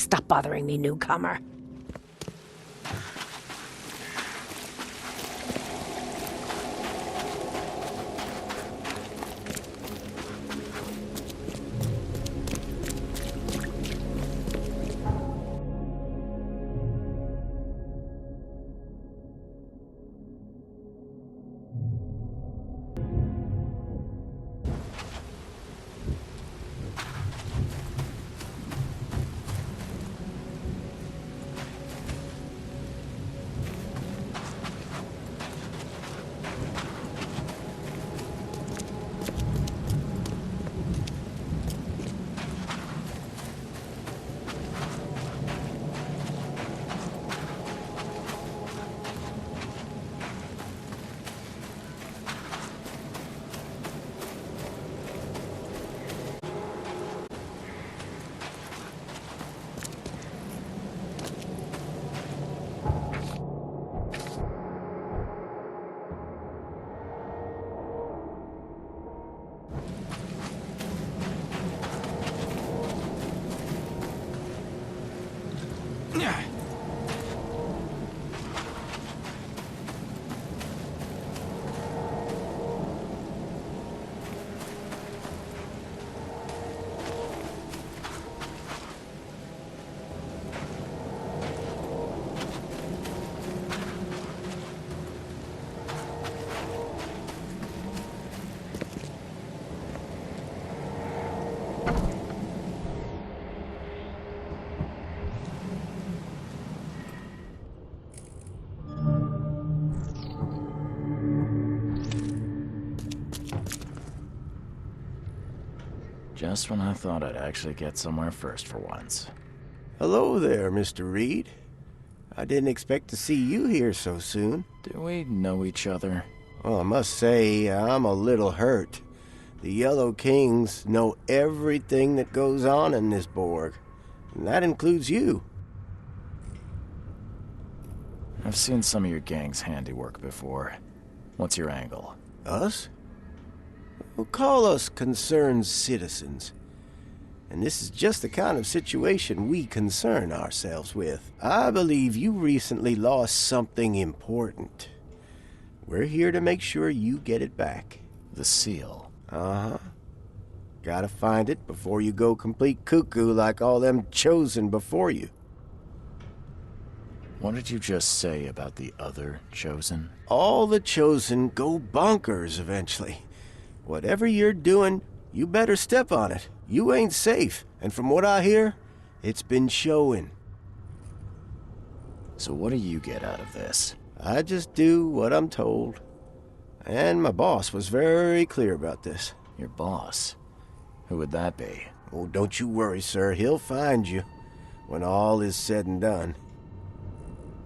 Stop bothering me, newcomer. Just when I thought I'd actually get somewhere first for once. Hello there, Mr. Reed. I didn't expect to see you here so soon. Do we know each other? Well, I must say, I'm a little hurt. The Yellow Kings know everything that goes on in this Borg, and that includes you. I've seen some of your gang's handiwork before. What's your angle? Us? Well, call us concerned citizens. And this is just the kind of situation we concern ourselves with. I believe you recently lost something important. We're here to make sure you get it back. The seal. Uh-huh. Gotta find it before you go complete cuckoo like all them chosen before you. What did you just say about the other chosen? All the chosen go bonkers eventually. Whatever you're doing, you better step on it. You ain't safe, and from what I hear, it's been showing. So what do you get out of this? I just do what I'm told. And my boss was very clear about this. Your boss? Who would that be? Oh, don't you worry, sir. He'll find you when all is said and done.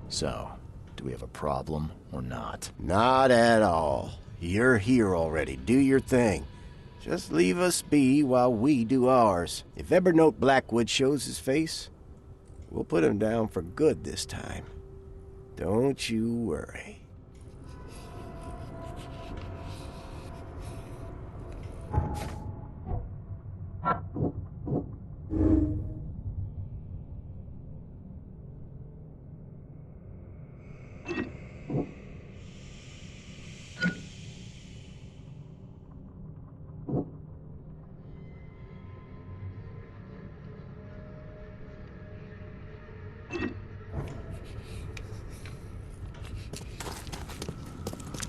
So, do we have a problem or not? Not at all. You're here already. Do your thing. Just leave us be while we do ours. If Evernote Blackwood shows his face, we'll put him down for good this time. Don't you worry.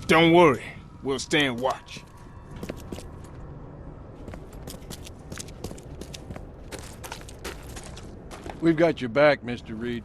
Don't worry, we'll stand watch. We've got your back, Mr. Reed.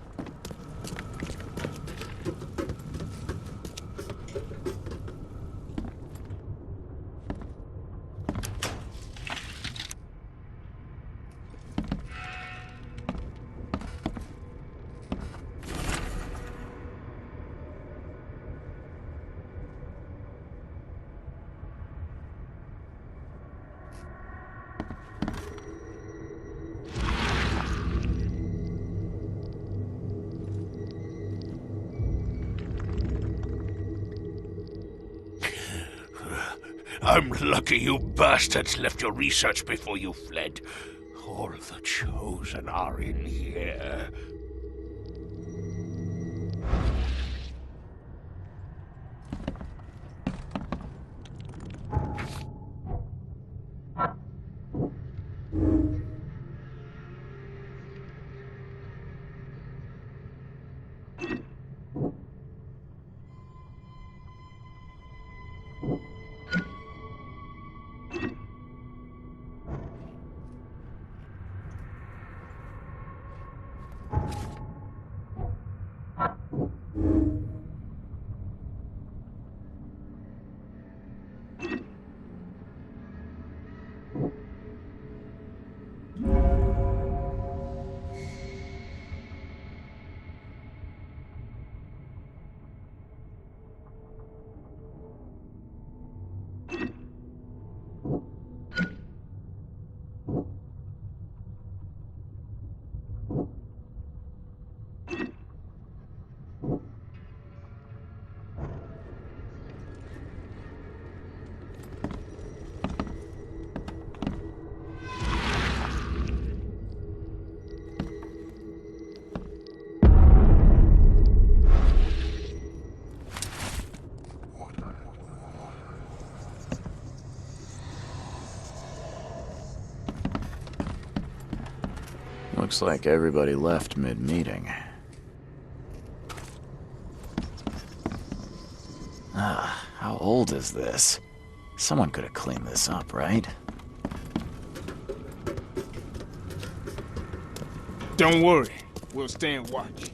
I'm lucky you bastards left your research before you fled. All the Chosen are in here. Looks like everybody left mid-meeting. Ah, how old is this? Someone could have cleaned this up, right? Don't worry. We'll stand watch.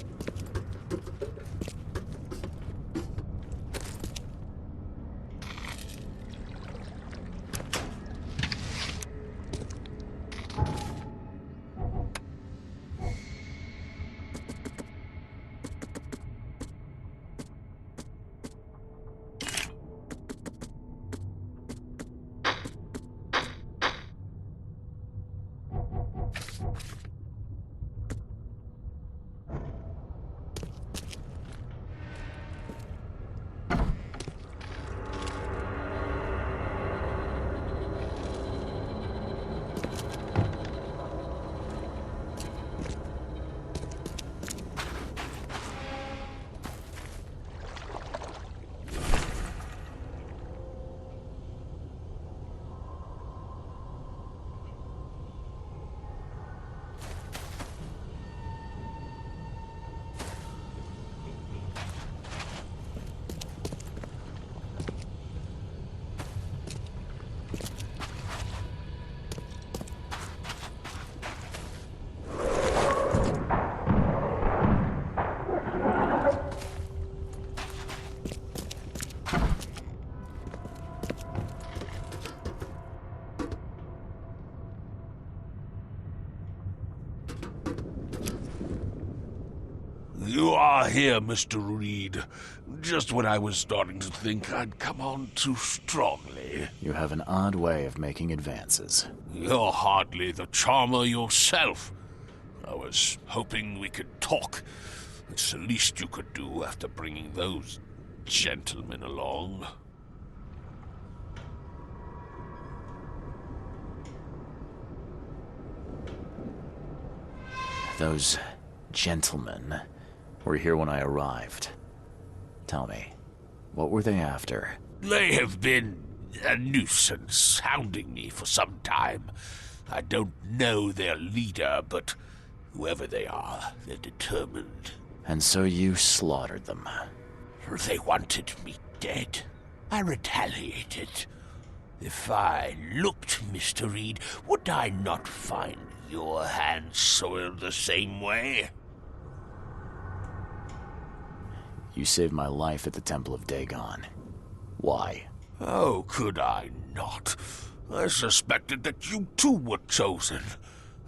You are here, Mr. Reed. Just when I was starting to think I'd come on too strongly. You have an odd way of making advances. You're hardly the charmer yourself. I was hoping we could talk. It's the least you could do after bringing those gentlemen along. Those gentlemen were here when I arrived. Tell me, what were they after? They have been a nuisance, hounding me for some time. I don't know their leader, but whoever they are, they're determined. And so you slaughtered them. They wanted me dead. I retaliated. If I looked, Mr. Reed, would I not find your hands soiled the same way? You saved my life at the Temple of Dagon. Why? Oh, could I not? I suspected that you too were chosen.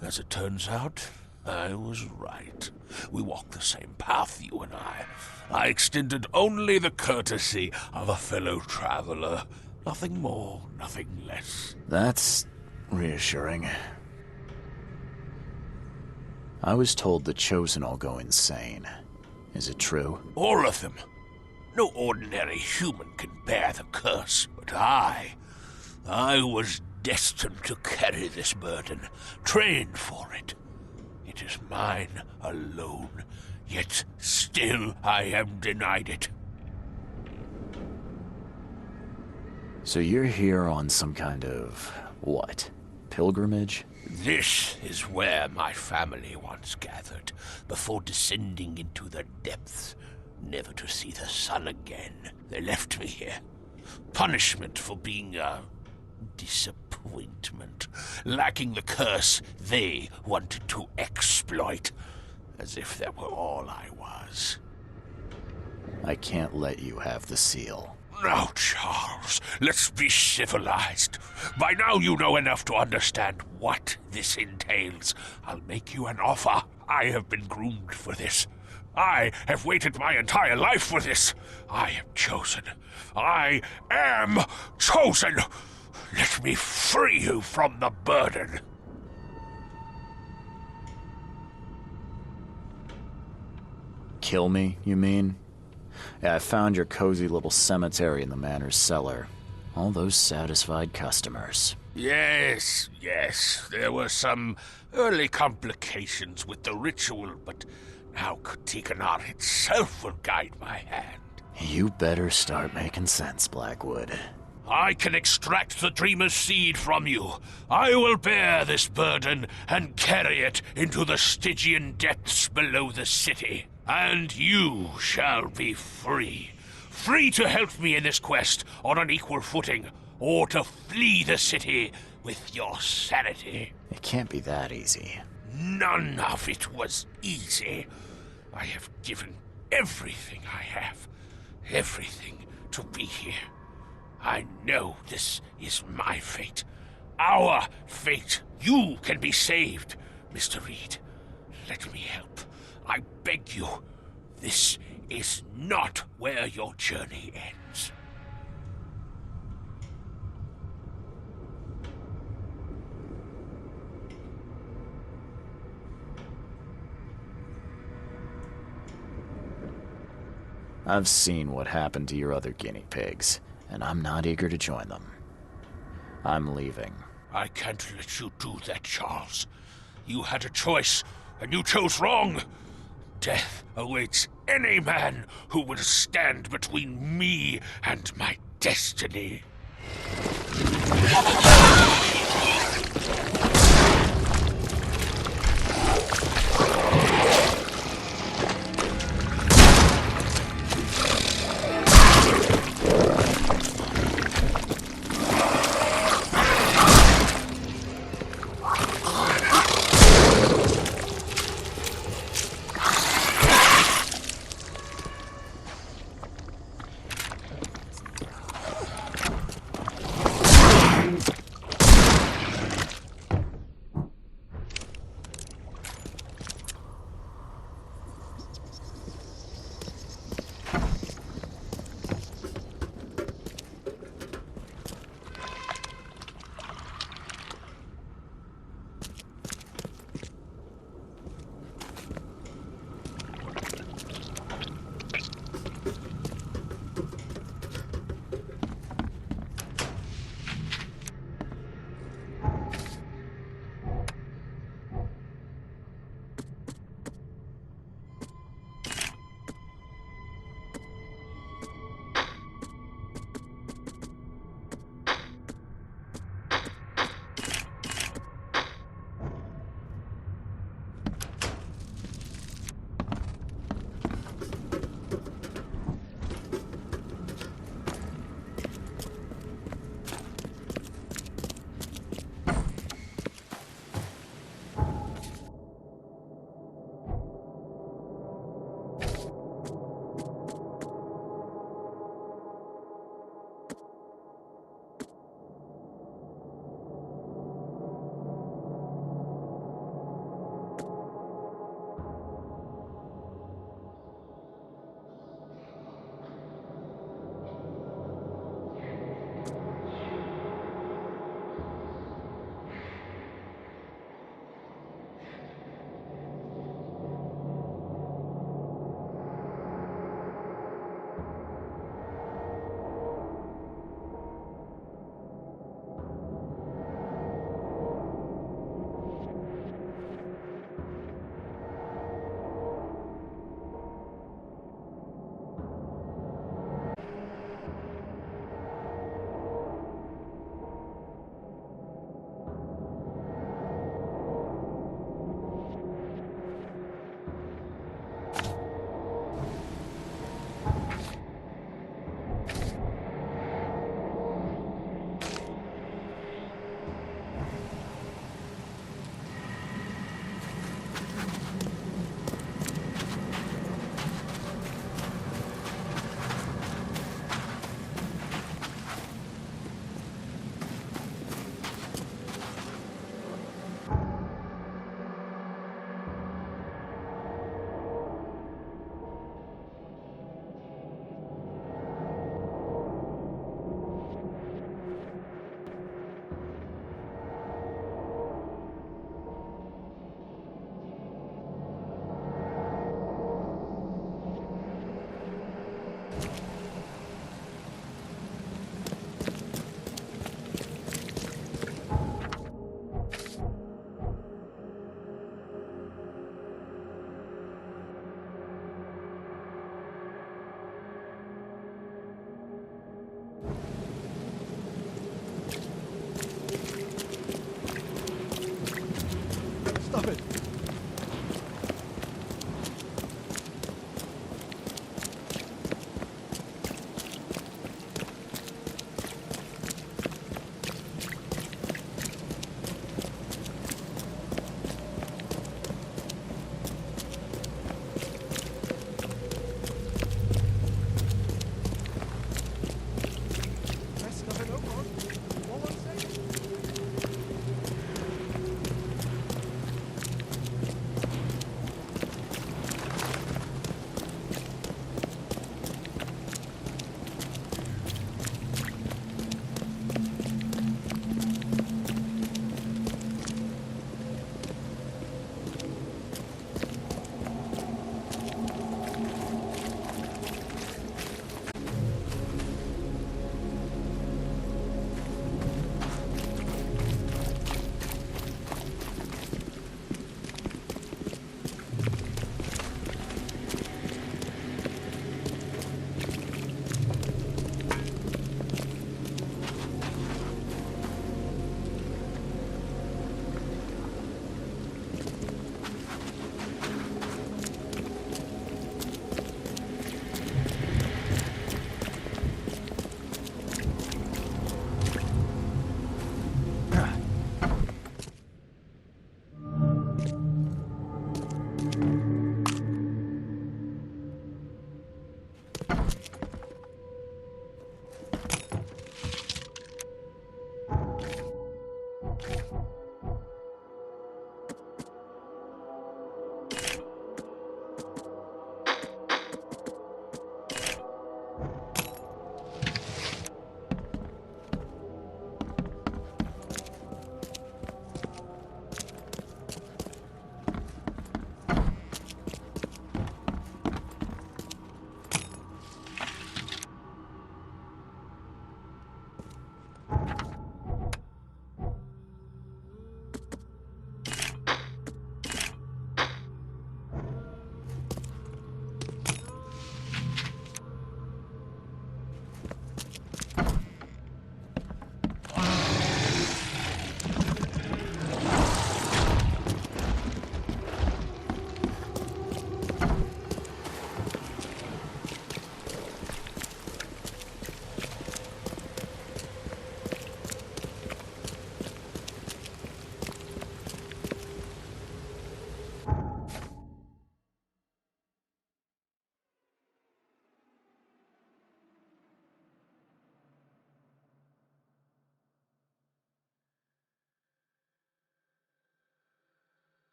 As it turns out, I was right. We walk the same path, you and I. I extended only the courtesy of a fellow traveler. Nothing more, nothing less. That's reassuring. I was told the Chosen all go insane. Is it true? All of them. No ordinary human can bear the curse, but I was destined to carry this burden, trained for it. It is mine alone, yet still I am denied it. So you're here on some kind of, what, pilgrimage? This is where my family once gathered, before descending into the depths, never to see the sun again. They left me here. Punishment for being a disappointment, lacking the curse they wanted to exploit, as if that were all I was. I can't let you have the seal. Now, Charles, let's be civilized. By now you know enough to understand what this entails. I'll make you an offer. I have been groomed for this. I have waited my entire life for this. I am chosen. I am chosen. Let me free you from the burden. Kill me, you mean? Yeah, I found your cozy little cemetery in the manor's cellar. All those satisfied customers. Yes, there were some early complications with the ritual, but now Katikanat itself will guide my hand. You better start making sense, Blackwood. I can extract the Dreamer's seed from you. I will bear this burden and carry it into the Stygian depths below the city. And you shall be free. Free to help me in this quest on an equal footing, or to flee the city with your sanity. It can't be that easy. None of it was easy. I have given everything I have, everything to be here. I know this is my fate. Our fate. You can be saved, Mr. Reed. Let me help. I beg you. This is not where your journey ends. I've seen what happened to your other guinea pigs, and I'm not eager to join them. I'm leaving. I can't let you do that, Charles. You had a choice, and you chose wrong. Death awaits any man who will stand between me and my destiny.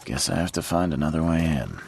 Guess I have to find another way in.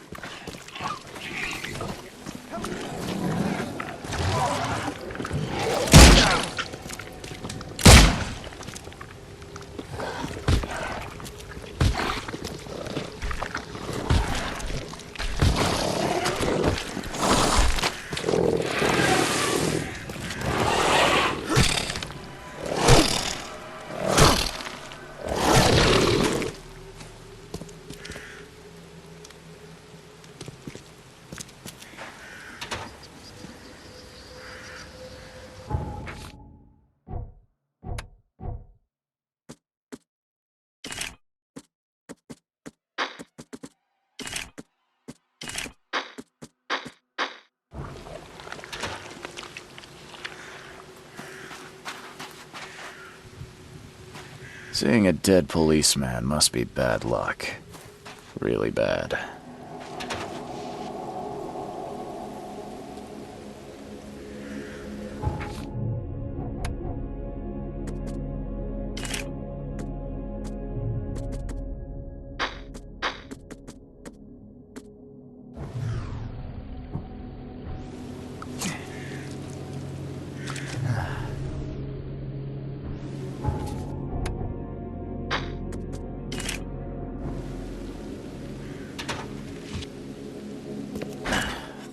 Seeing a dead policeman must be bad luck. Really bad.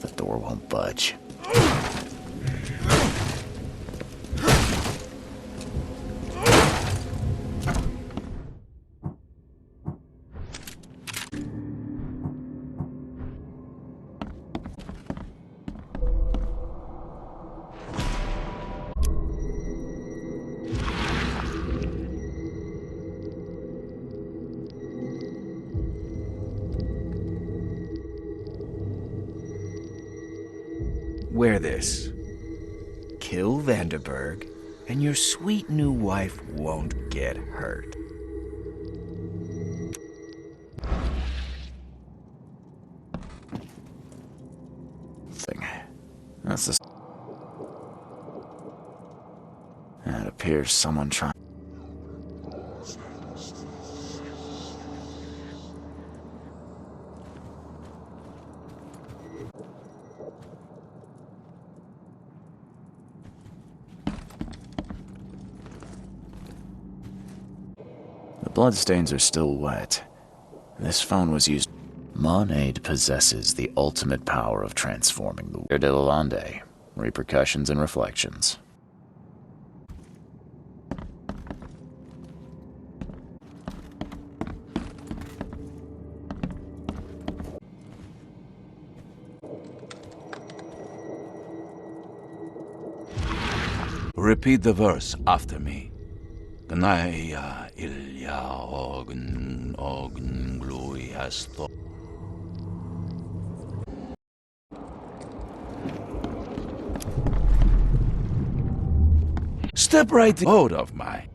The door won't budge. Wear this. Kill Vanderberg, and your sweet new wife won't get hurt. Thing. That's the... It appears someone trying... The bloodstains are still wet. This phone was used... Monade possesses the ultimate power of transforming the world. De Lalande. Repercussions and reflections. Repeat the verse after me. Gnaya ilya ogn glui hasto. Step right out of mine.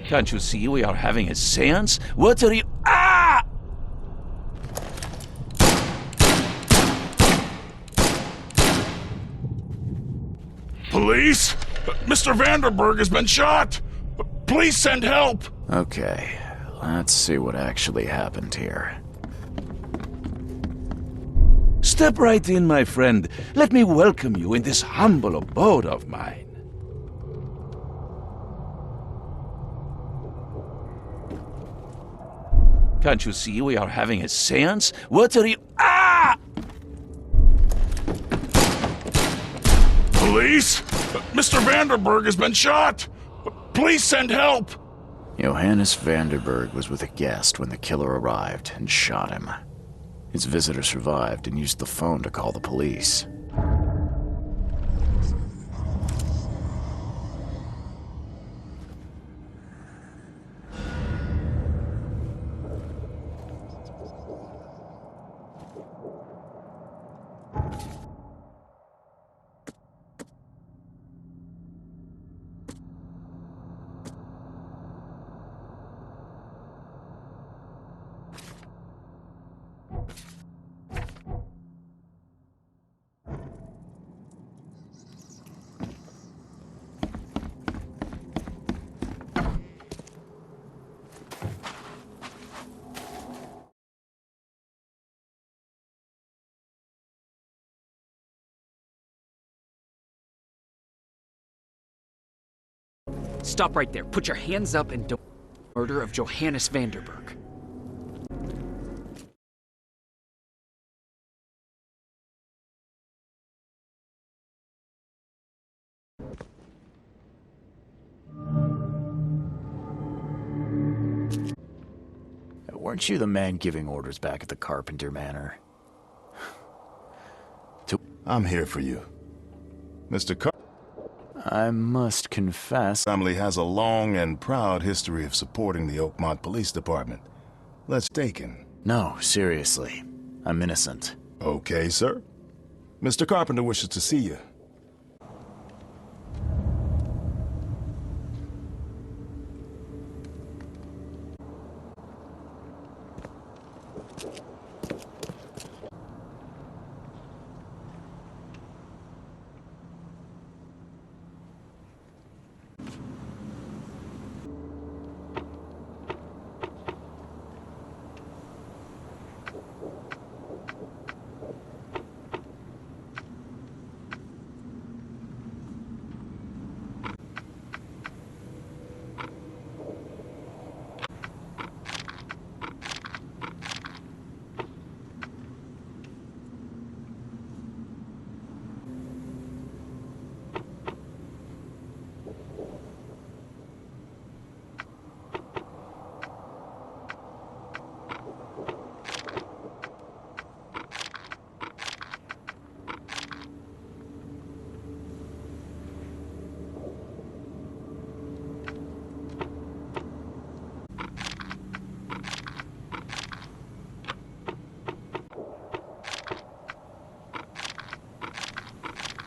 Can't you see we are having a seance? What are you— Ah! Police? Mr. Vanderberg has been shot! Please send help! Okay, let's see what actually happened here. Step right in, my friend. Let me welcome you in this humble abode of mine. Can't you see we are having a seance? What are you— Ah! Police? Mr. Vanderberg has been shot! Please send help! Johannes Vanderberg was with a guest when the killer arrived and shot him. His visitor survived and used the phone to call the police. Stop right there. Put your hands up and don't— Murder of Johannes Vanderberg. Weren't you the man giving orders back at the Carpenter Manor? I'm here for you. Mr. I must confess, family has a long and proud history of supporting the Oakmont Police Department. Let's taken. no, seriously. I'm innocent. Okay, sir. Mr. Carpenter wishes to see you.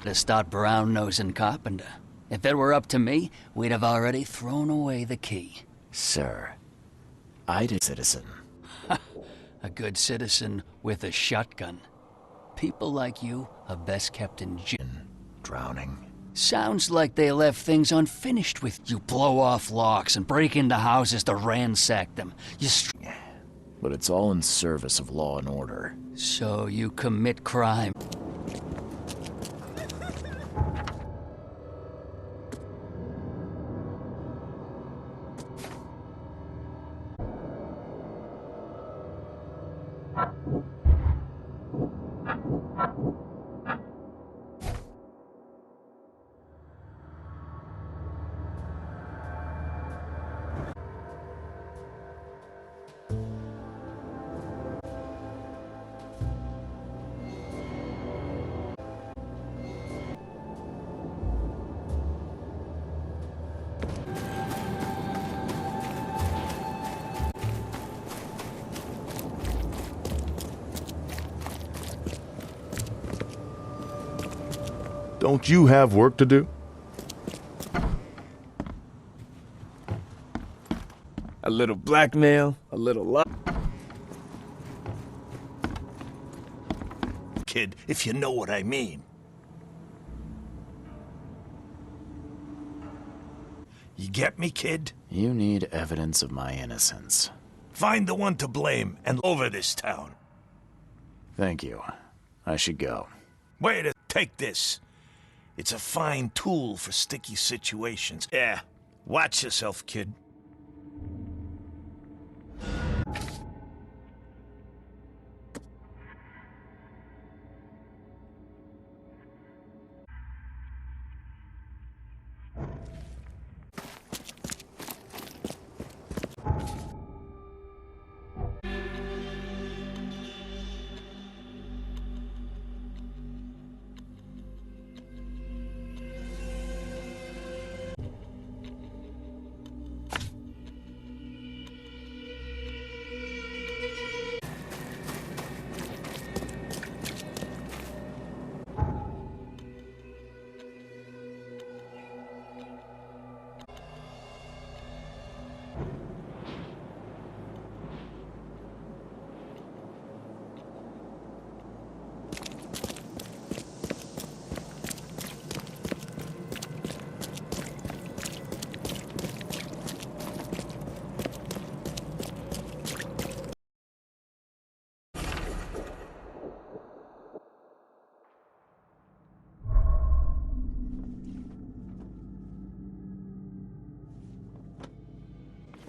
To start brown-nosing Carpenter. If it were up to me, we'd have already thrown away the key. Sir, I did citizen. A good citizen with a shotgun. People like you are best kept in jail. Drowning. Sounds like they left things unfinished with you. Blow off locks and break into houses to ransack them. But it's all in service of law and order. So you commit crime. Don't you have work to do? A little blackmail, a little luck. Kid, if you know what I mean. You get me, kid? You need evidence of my innocence. Find the one to blame and over this town. Thank you. I should go. Wait, take this. It's a fine tool for sticky situations. Yeah, watch yourself, kid.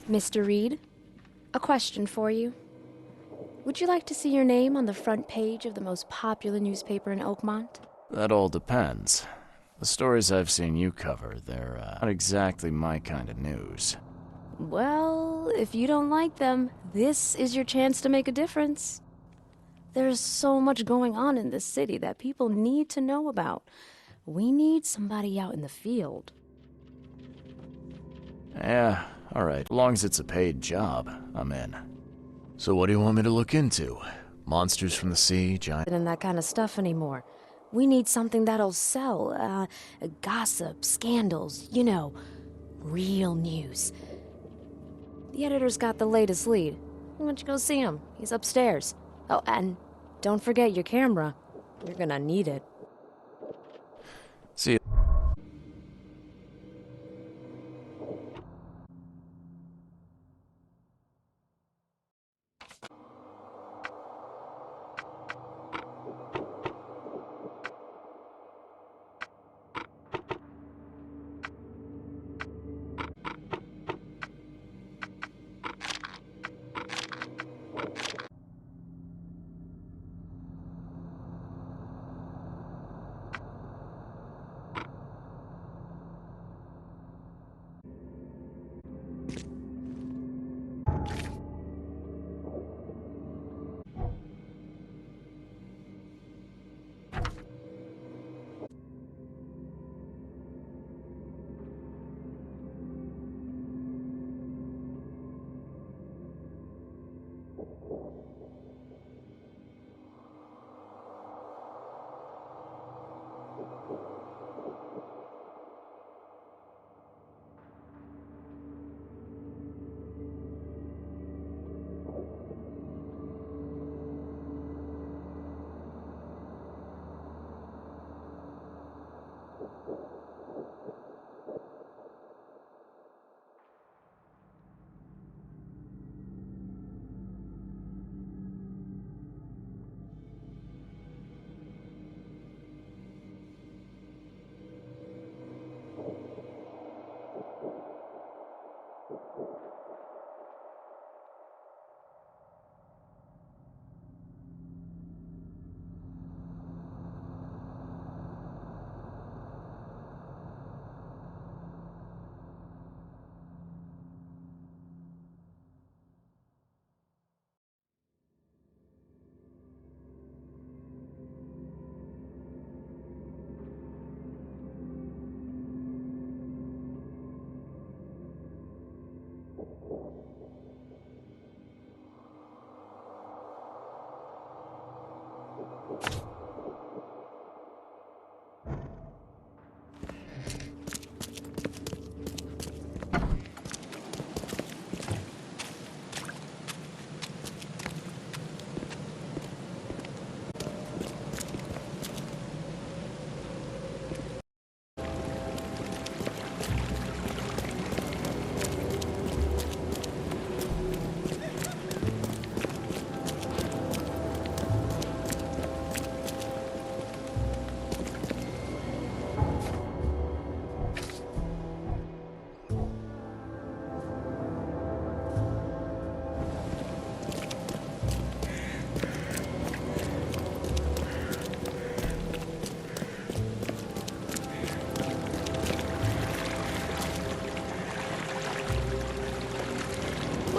Mr. Reed, a question for you. Would you like to see your name on the front page of the most popular newspaper in Oakmont? That all depends. The stories I've seen you cover, they're not exactly my kind of news. Well, if you don't like them, this is your chance to make a difference. There's so much going on in this city that people need to know about. We need somebody out in the field. Yeah, alright. As long as it's a paid job, I'm in. So what do you want me to look into? Monsters from the sea, giant... And that kind of stuff anymore. We need something that'll sell. Gossip, scandals, you know, real news. The editor's got the latest lead. Why don't you go see him? He's upstairs. Oh, and don't forget your camera. You're gonna need it. See you.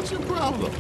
What's your problem?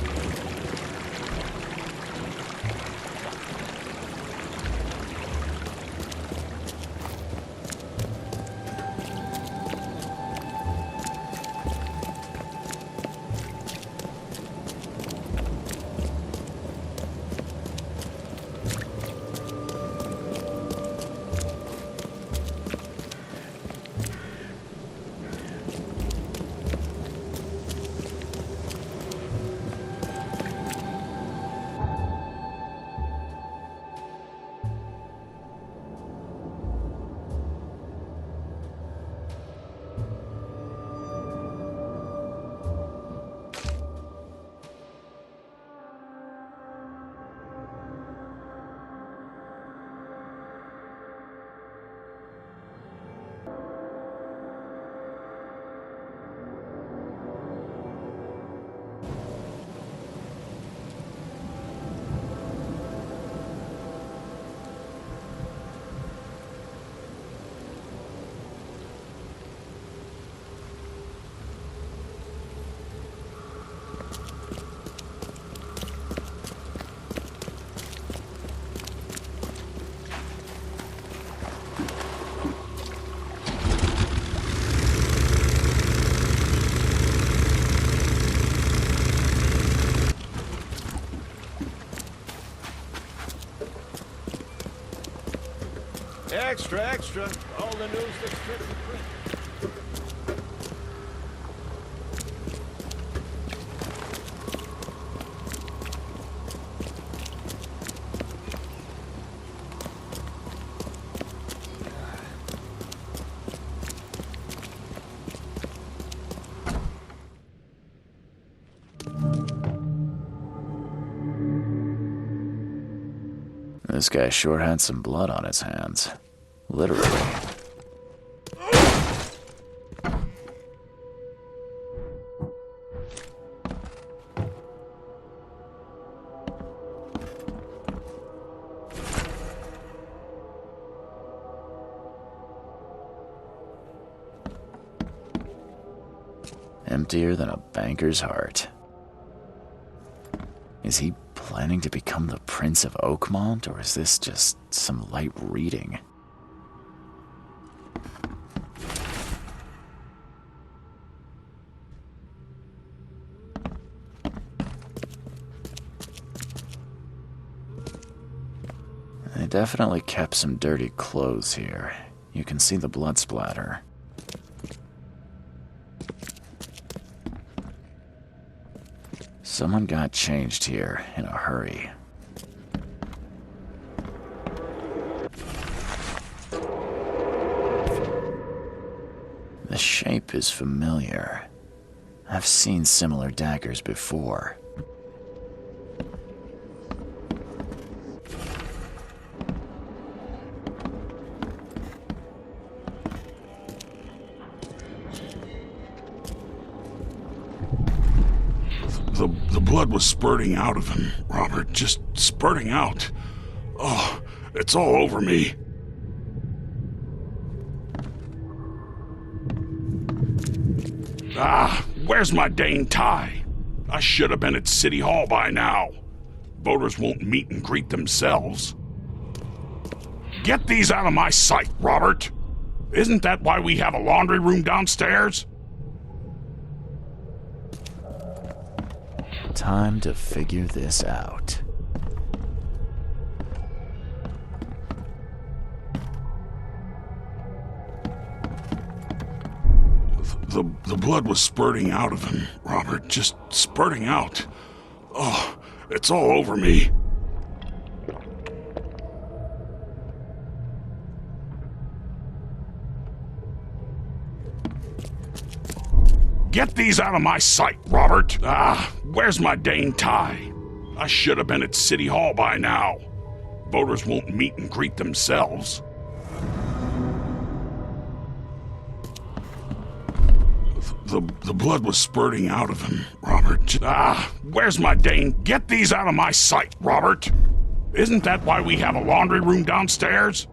Extra, extra. All the news that's fit for print. This guy sure had some blood on his hands. Literally. Emptier than a banker's heart. Is he planning to become the Prince of Oakmont, or is this just some light reading? They definitely kept some dirty clothes here. You can see the blood splatter. Someone got changed here in a hurry. The shape is familiar. I've seen similar daggers before. The blood was spurting out of him, Robert. Just spurting out. Oh, it's all over me. Ah, where's my dang tie? I should have been at City Hall by now. Voters won't meet and greet themselves. Get these out of my sight, Robert. Isn't that why we have a laundry room downstairs? Time to figure this out. The blood was spurting out of him, Robert. Just spurting out. Oh, it's all over me. Get these out of my sight, Robert. Ah, where's my dang tie? I should have been at City Hall by now. Voters won't meet and greet themselves. The blood was spurting out of him, Robert. Ah, where's my dang... Get these out of my sight, Robert. Isn't that why we have a laundry room downstairs?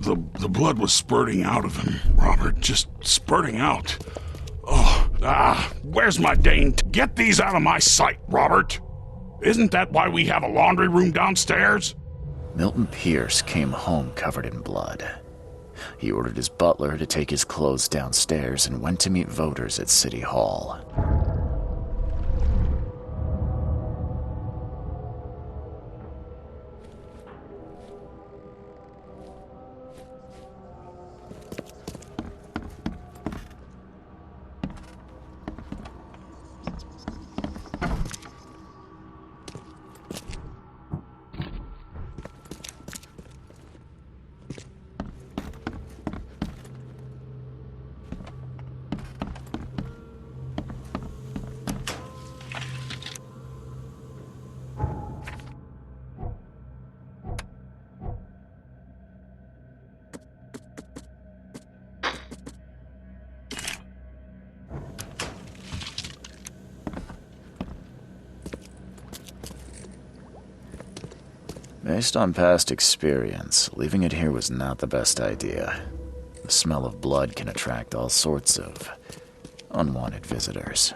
The blood was spurting out of him, Robert. Just spurting out. Where's my Dane? Get these out of my sight, Robert! Isn't that why we have a laundry room downstairs? Milton Pierce came home covered in blood. He ordered his butler to take his clothes downstairs and went to meet voters at City Hall. Based on past experience, leaving it here was not the best idea. The smell of blood can attract all sorts of unwanted visitors.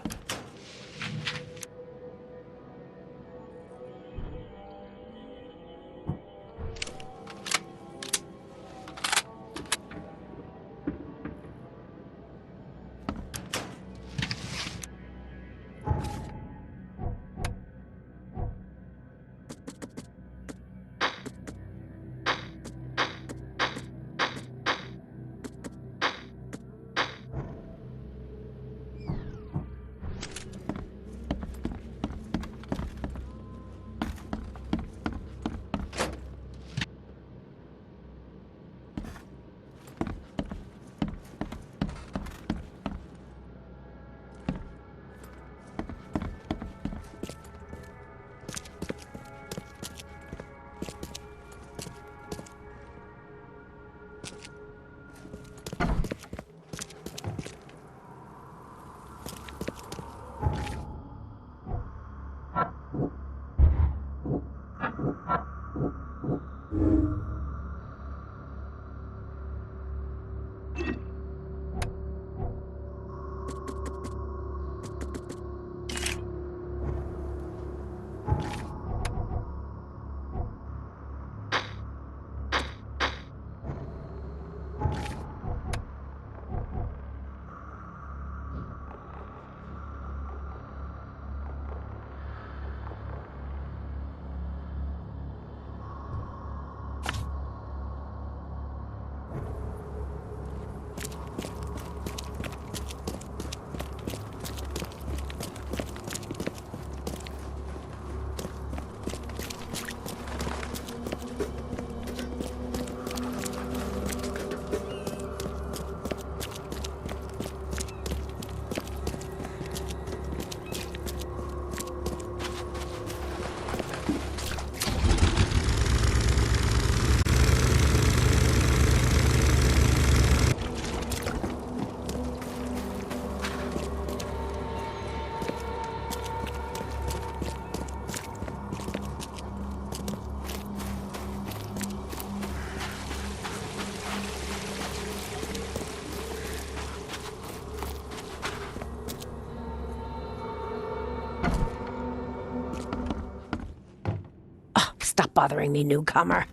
Stop bothering me, newcomer.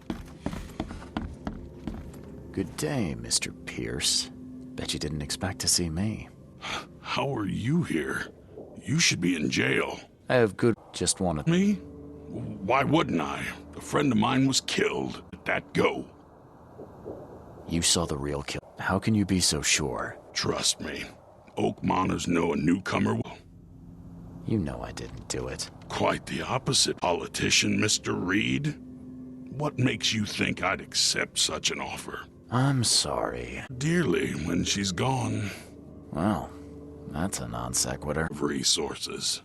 Good day, Mr. Pierce. Bet you didn't expect to see me. How are you here? You should be in jail. I have good... just wanted... Me? Why wouldn't I? A friend of mine was killed. Let that go. You saw the real kill. How can you be so sure? Trust me. Oakmoners know a newcomer will... You know I didn't do it. Quite the opposite, politician, Mr. Reed. What makes you think I'd accept such an offer? I'm sorry. Dearly when she's gone. Well, that's a non sequitur. Resources.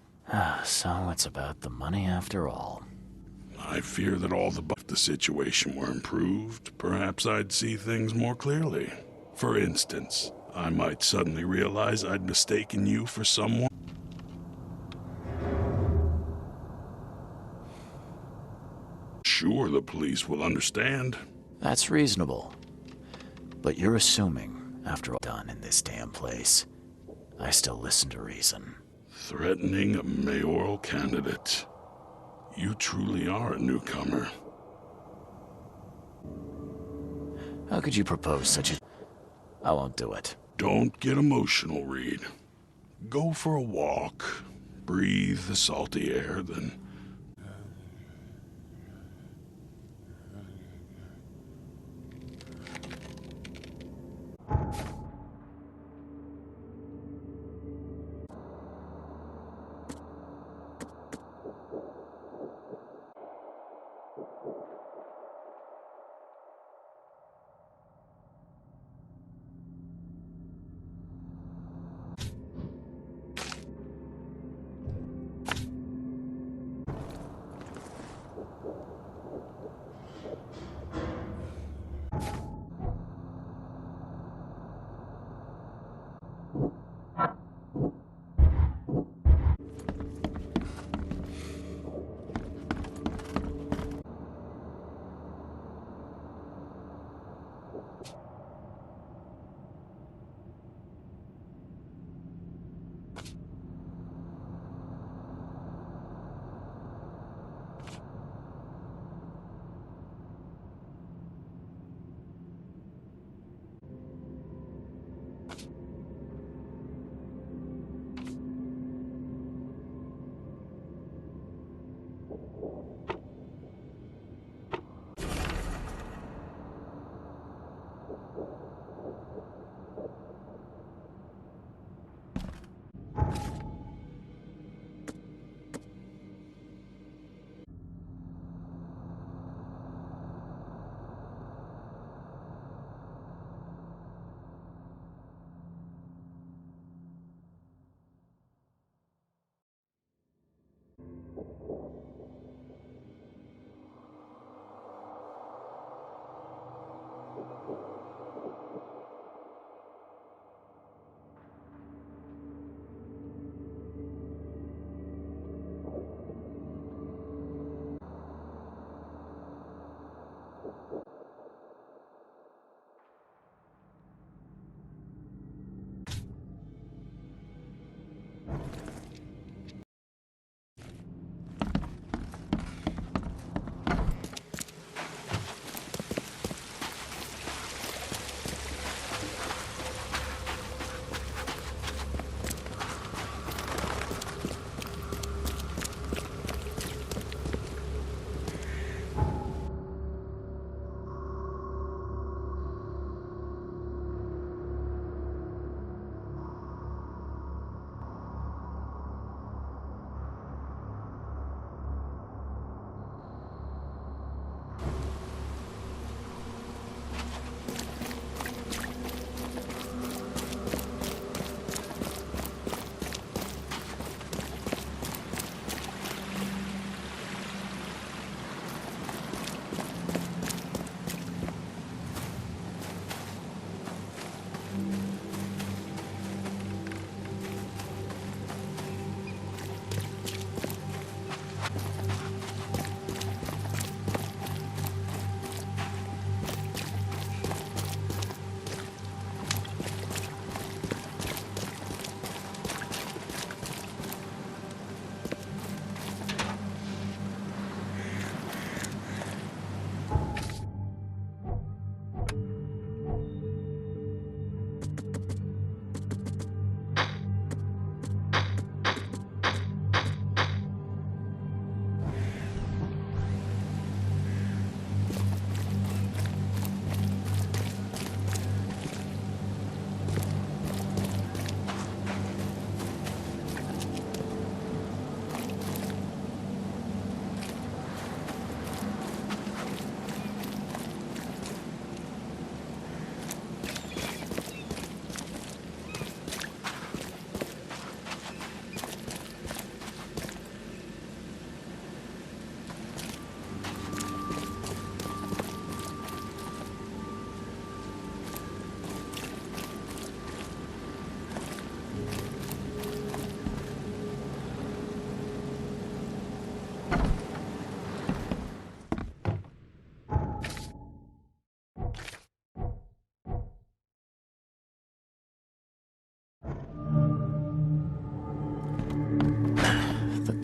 So it's about the money after all. I fear that if the situation were improved, perhaps I'd see things more clearly. For instance, I might suddenly realize I'd mistaken you for someone. Sure, the police will understand. That's reasonable. But you're assuming, after all done in this damn place, I still listen to reason. Threatening a mayoral candidate. You truly are a newcomer. How could you propose such a... I won't do it. Don't get emotional, Reed. Go for a walk, breathe the salty air, then...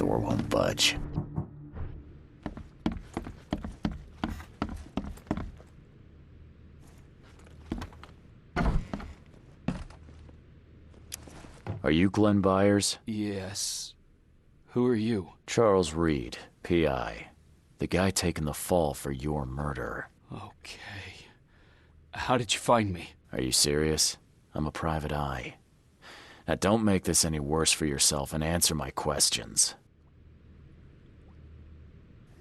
door won't budge. Are you Glenn Byers? Yes. Who are you? Charles Reed, P.I. The guy taking the fall for your murder. Okay. How did you find me? Are you serious? I'm a private eye. Now don't make this any worse for yourself and answer my questions.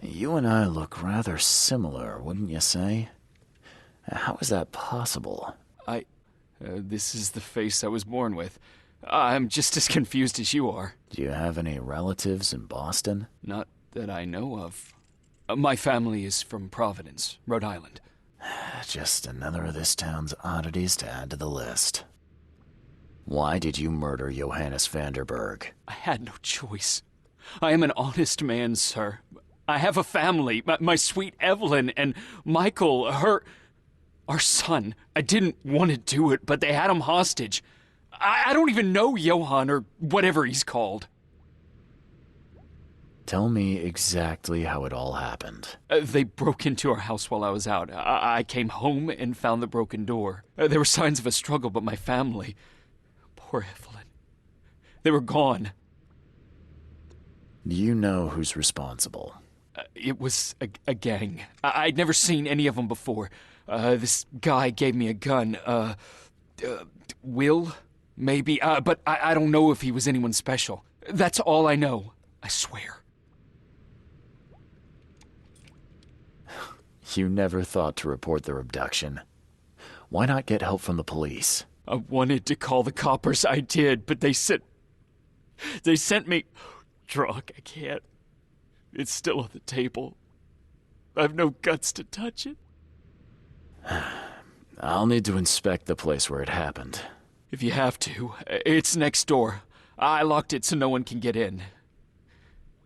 You and I look rather similar, wouldn't you say? How is that possible? This is the face I was born with. I'm just as confused as you are. Do you have any relatives in Boston? Not that I know of. My family is from Providence, Rhode Island. Just another of this town's oddities to add to the list. Why did you murder Johannes Vanderberg? I had no choice. I am an honest man, sir. I have a family. My sweet Evelyn and Michael, our son. I didn't want to do it, but they had him hostage. I don't even know Johann or whatever he's called. Tell me exactly how it all happened. They broke into our house while I was out. I came home and found the broken door. There were signs of a struggle, but my family... Poor Evelyn. They were gone. Do you know who's responsible? It was a gang. I'd never seen any of them before. This guy gave me a gun. Will? Maybe. But I don't know if he was anyone special. That's all I know. I swear. You never thought to report their abduction. Why not get help from the police? I wanted to call the coppers. I did, but they sent me drunk. I can't. It's still on the table. I've no guts to touch it. I'll need to inspect the place where it happened. If you have to, it's next door. I locked it so no one can get in.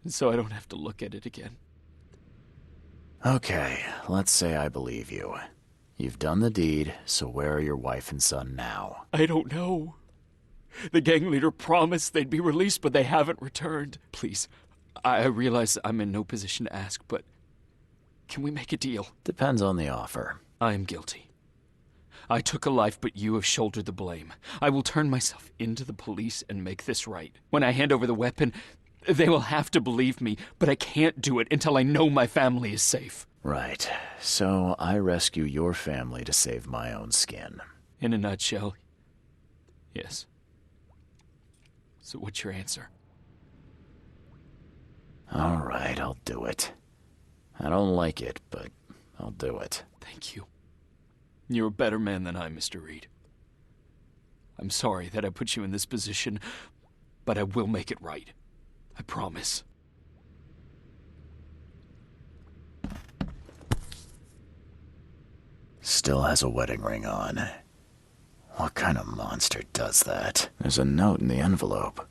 So I don't have to look at it again. Okay, let's say I believe you. You've done the deed, so where are your wife and son now? I don't know. The gang leader promised they'd be released, but they haven't returned. Please, I realize I'm in no position to ask, but can we make a deal? Depends on the offer. I am guilty. I took a life, but you have shouldered the blame. I will turn myself into the police and make this right. When I hand over the weapon, they will have to believe me, but I can't do it until I know my family is safe. Right. So I rescue your family to save my own skin. In a nutshell, yes. So what's your answer? All right, I'll do it. I don't like it, but I'll do it. Thank you. You're a better man than I, Mr. Reed. I'm sorry that I put you in this position, but I will make it right. I promise. Still has a wedding ring on. What kind of monster does that? There's a note in the envelope.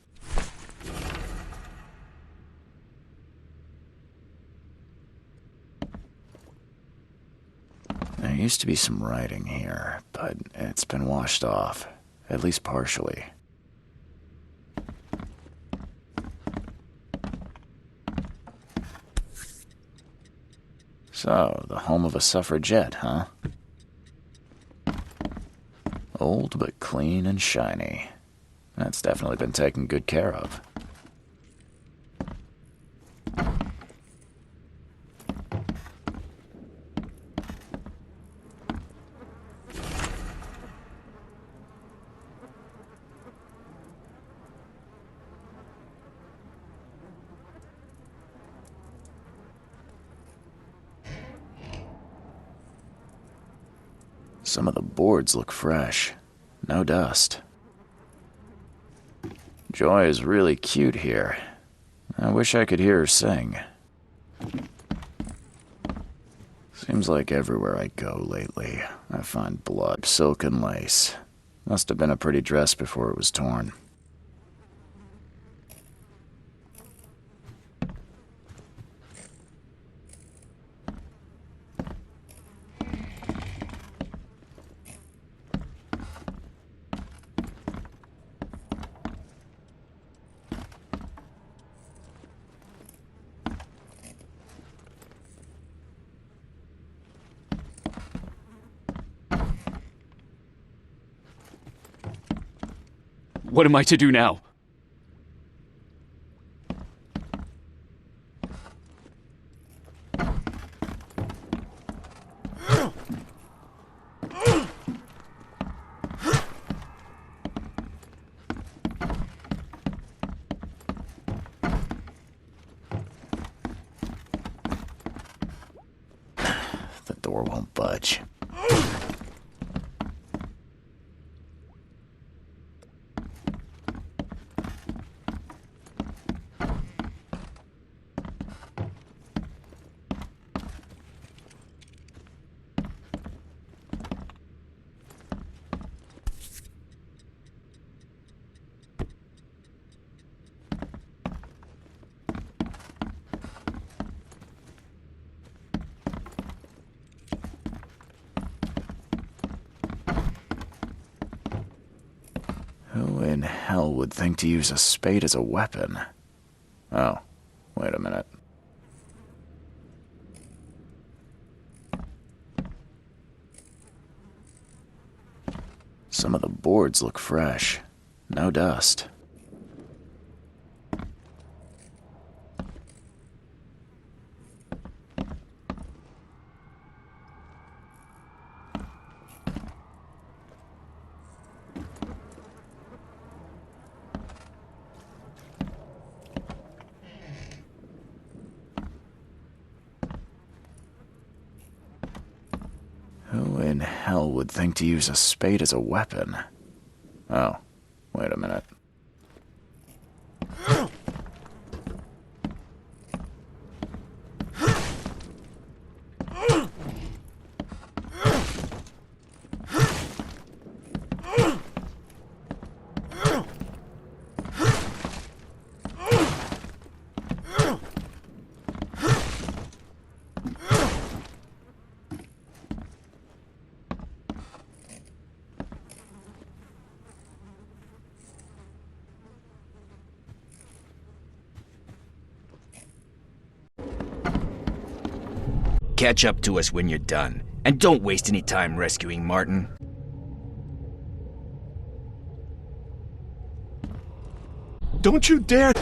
There used to be some writing here, but it's been washed off, at least partially. So, the home of a suffragette, huh? Old but clean and shiny. That's definitely been taken good care of. Some of the boards look fresh. No dust. Joy is really cute here. I wish I could hear her sing. Seems like everywhere I go lately, I find blood, silk, and lace. Must have been a pretty dress before it was torn. What am I to do now? The door won't budge. Who in hell would think to use a spade as a weapon? Oh, wait a minute. Some of the boards look fresh. No dust. Who in hell would think to use a spade as a weapon? Oh, wait a minute. Catch up to us when you're done. And don't waste any time rescuing Martin. Don't you dare...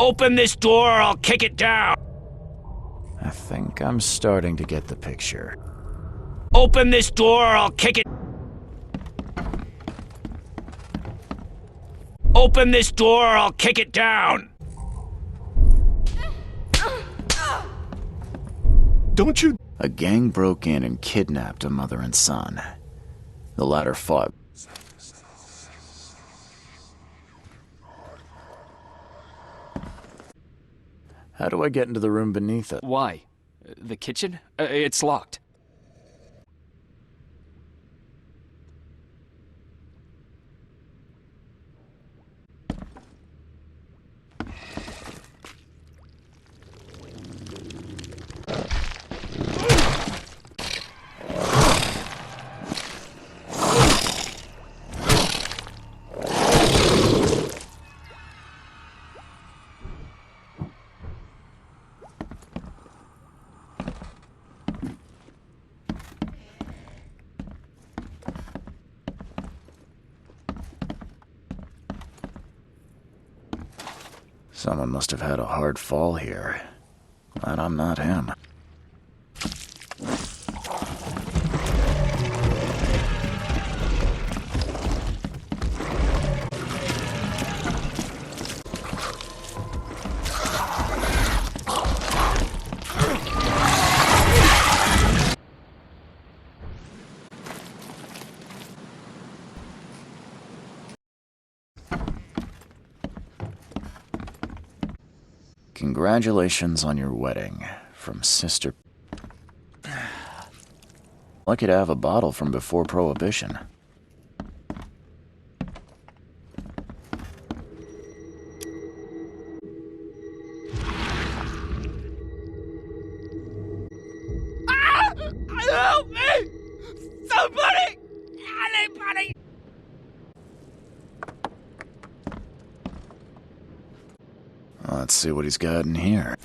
Open this door or I'll kick it down! I think I'm starting to get the picture. Open this door or I'll kick it... Open this door or I'll kick it down! Don't you... A gang broke in and kidnapped a mother and son. The latter fought. How do I get into the room beneath it? Why? The kitchen? It's locked. Someone must have had a hard fall here. Glad I'm not him. Congratulations on your wedding, from Sister... Lucky to have a bottle from before Prohibition. Help me! Somebody! Anybody! Let's see what he's got in here.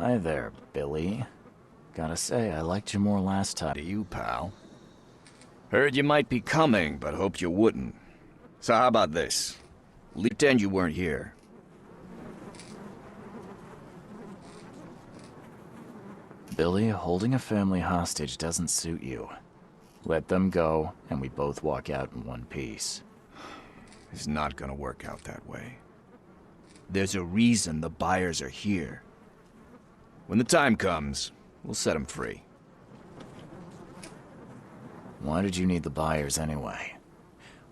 Hi there, Billy. Gotta say, I liked you more last time. To you, pal. Heard you might be coming, but hoped you wouldn't. So how about this? Pretend you weren't here. Billy, holding a family hostage doesn't suit you. Let them go, and we both walk out in one piece. It's not gonna work out that way. There's a reason the buyers are here. When the time comes, we'll set them free. Why did you need the buyers anyway?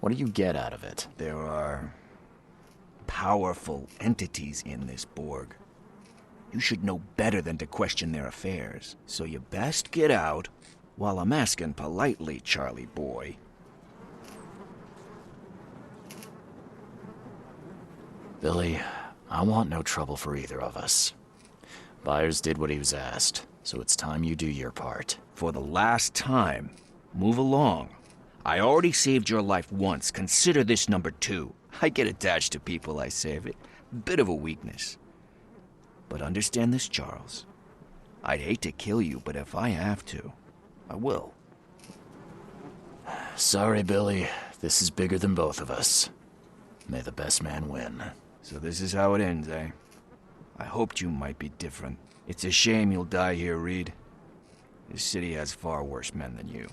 What do you get out of it? There are powerful entities in this Borg. You should know better than to question their affairs. So you best get out while I'm asking politely, Charlie boy. Billy, I want no trouble for either of us. Byers did what he was asked, so it's time you do your part. For the last time, move along. I already saved your life once. Consider this number 2. I get attached to people I save. It bit of a weakness. But understand this, Charles. I'd hate to kill you, but if I have to, I will. Sorry, Billy. This is bigger than both of us. May the best man win. So this is how it ends, eh? I hoped you might be different. It's a shame you'll die here, Reed. This city has far worse men than you.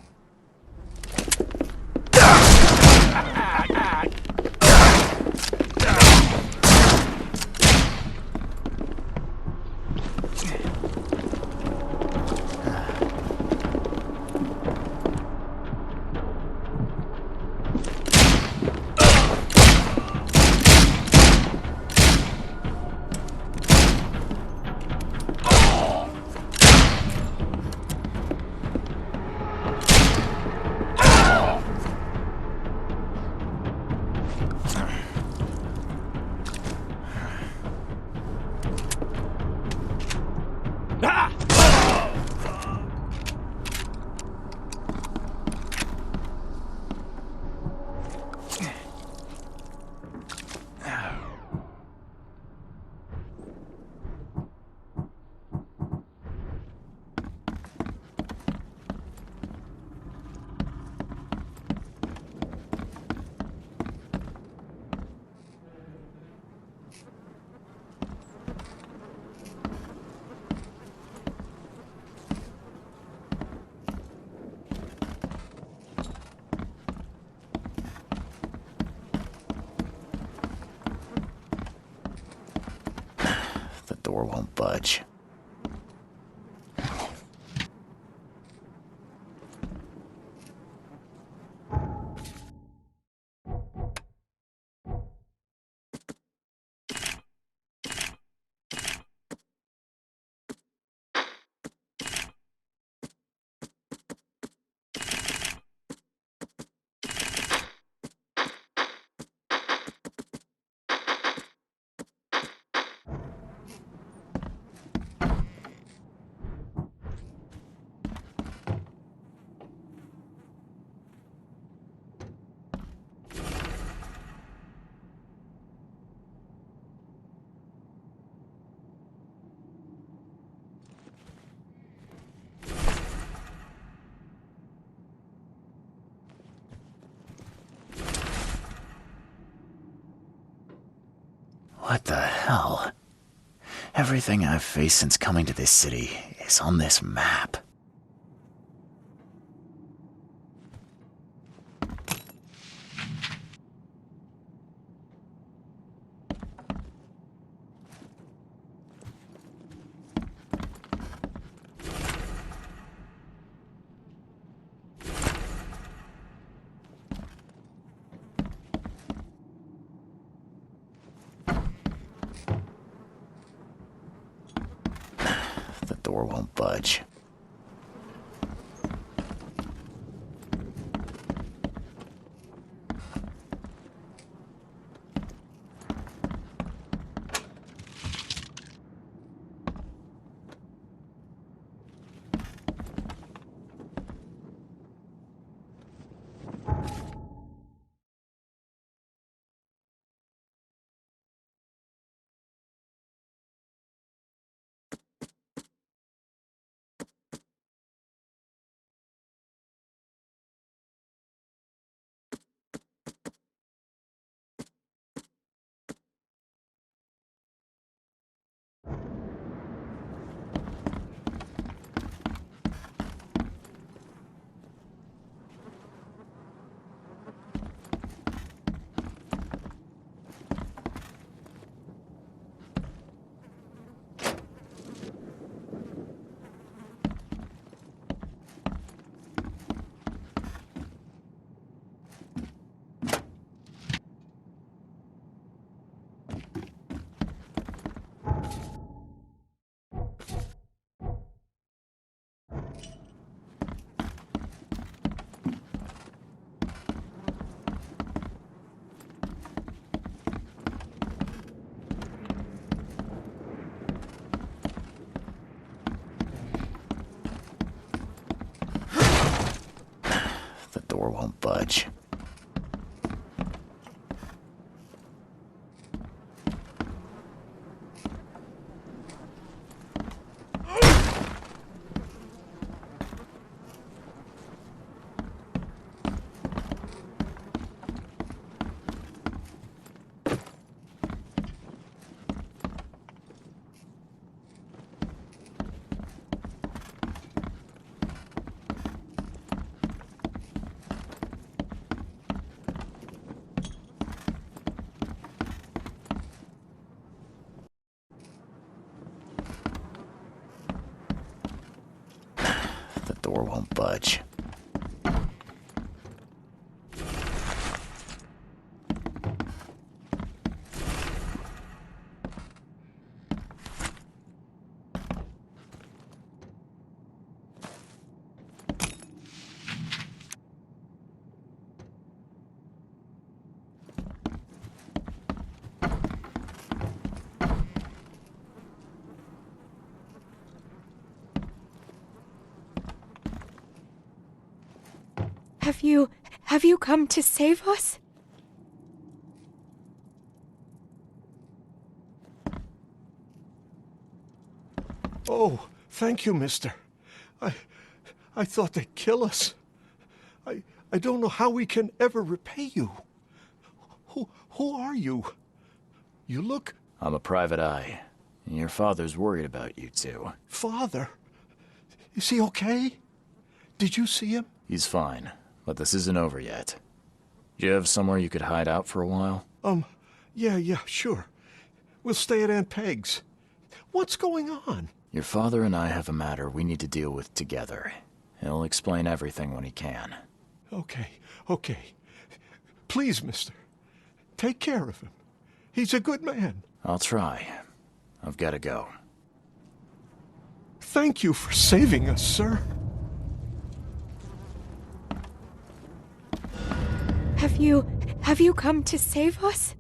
The door won't budge. What the hell? Everything I've faced since coming to this city is on this map. The door won't budge. door won't budge. The door won't budge. Have you come to save us? Oh, thank you, mister. I thought they'd kill us. I don't know how we can ever repay you. Who are you? You look... I'm a private eye. Your father's worried about you two. Father? Is he okay? Did you see him? He's fine, but this isn't over yet. Do you have somewhere you could hide out for a while? Yeah, sure. We'll stay at Aunt Peg's. What's going on? Your father and I have a matter we need to deal with together. He'll explain everything when he can. Okay. Please, mister. Take care of him. He's a good man. I'll try. I've got to go. Thank you for saving us, sir. Have you come to save us?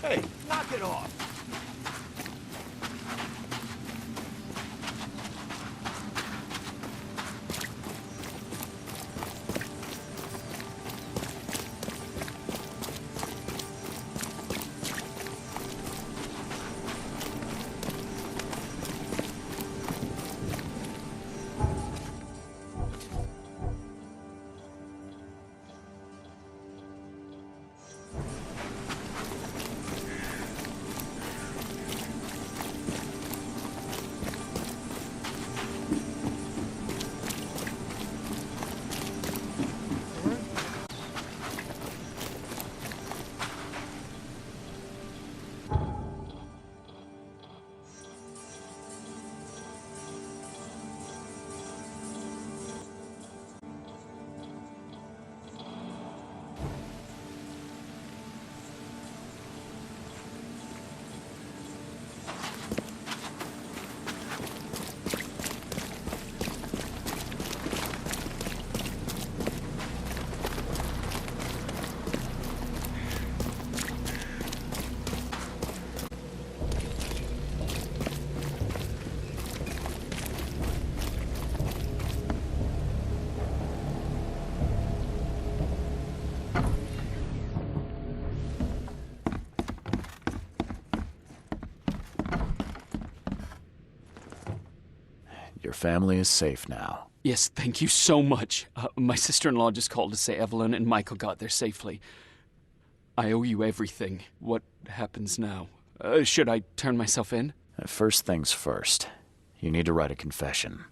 Hey, knock it off. Your family is safe now. Yes, thank you so much. My sister-in-law just called to say Evelyn and Michael got there safely. I owe you everything. What happens now? Should I turn myself in? First things first. You need to write a confession.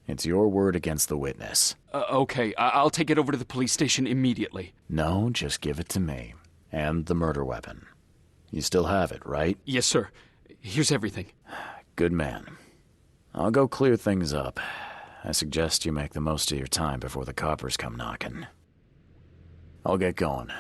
It's your word against the witness. Okay, I'll take it over to the police station immediately. No, just give it to me. And the murder weapon. You still have it, right? Yes, sir. Here's everything. Good man. I'll go clear things up. I suggest you make the most of your time before the coppers come knocking. I'll get going.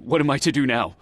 What am I to do now?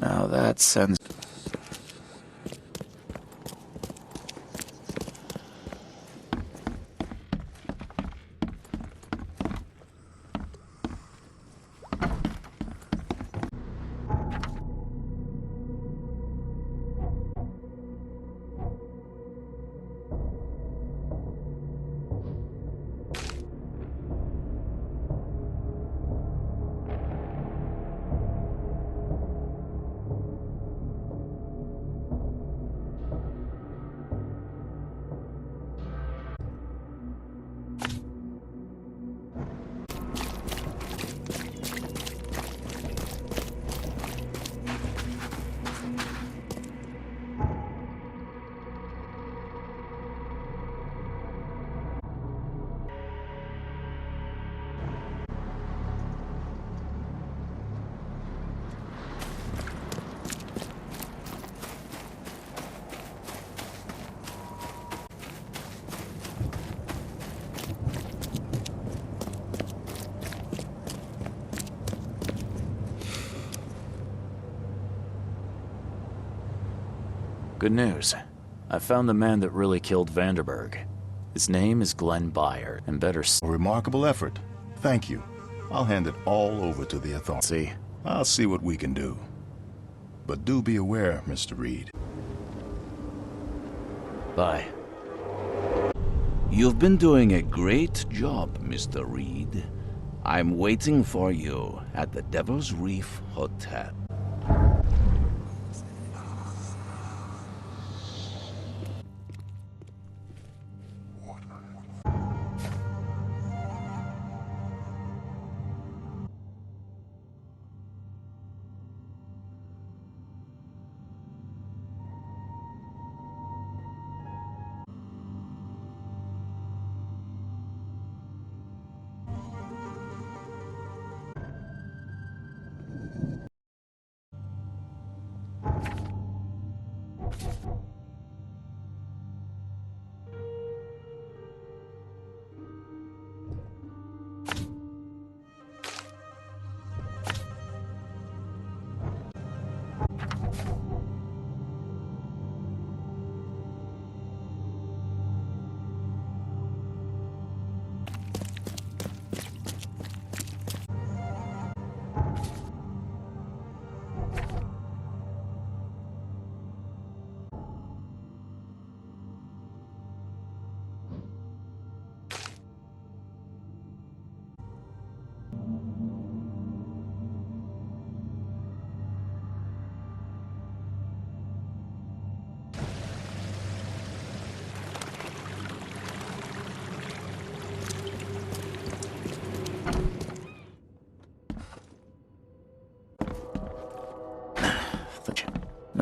Now that sends... Good news. I found the man that really killed Vanderberg. His name is Glenn Byer, and better A remarkable effort. Thank you. I'll hand it all over to the authorities. see. I'll see what we can do. But do be aware, Mr. Reed. Bye. You've been doing a great job, Mr. Reed. I'm waiting for you at the Devil's Reef Hotel.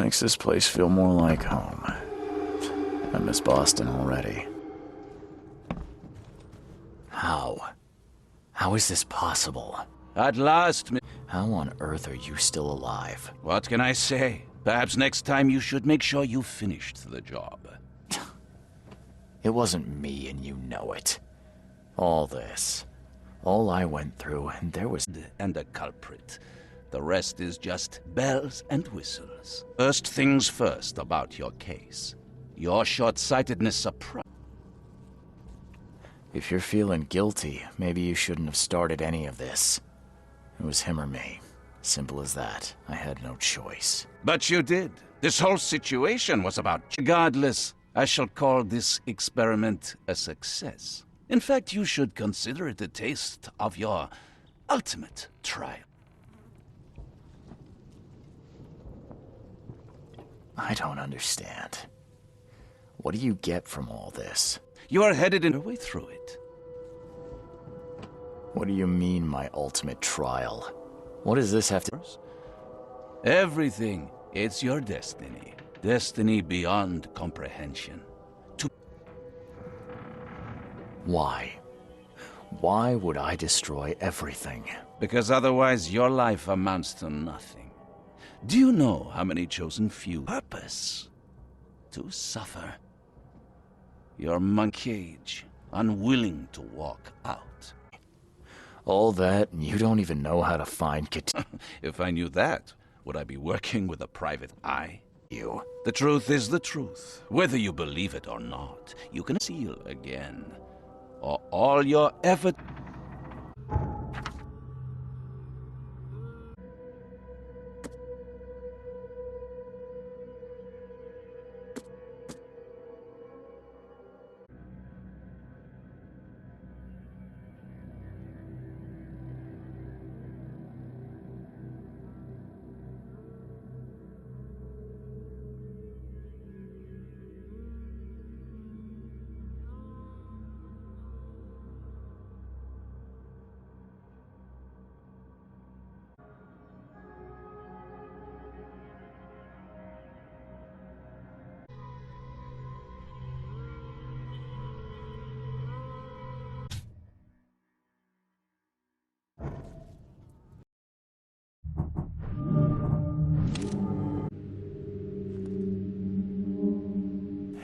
Makes this place feel more like home. I miss Boston already. How? How is this possible? At last, How on earth are you still alive? what can I say? Perhaps next time you should make sure you finished the job. It wasn't me, and you know it. All this. All I went through, and there was... And a culprit. The rest is just bells and whistles. First things first about your case. Your short-sightedness surprised. If you're feeling guilty, maybe you shouldn't have started any of this. It was him or me. Simple as that. I had no choice. But you did. This whole situation was about... Regardless, I shall call this experiment a success. In fact, you should consider it a taste of your ultimate trial. I don't understand. What do you get from all this? You are headed in your way through it. What do you mean, my ultimate trial? What does this have to... Everything. It's your destiny. Destiny beyond comprehension. Why? Why would I destroy everything? Because otherwise your life amounts to nothing. Do you know how many chosen few purpose? To suffer. Your monkey cage, unwilling to walk out. All that, and you don't even know how to find cthulhu. If I knew that, would I be working with a private eye? You. The truth is the truth. Whether you believe it or not, you can seal again. Or all your effort...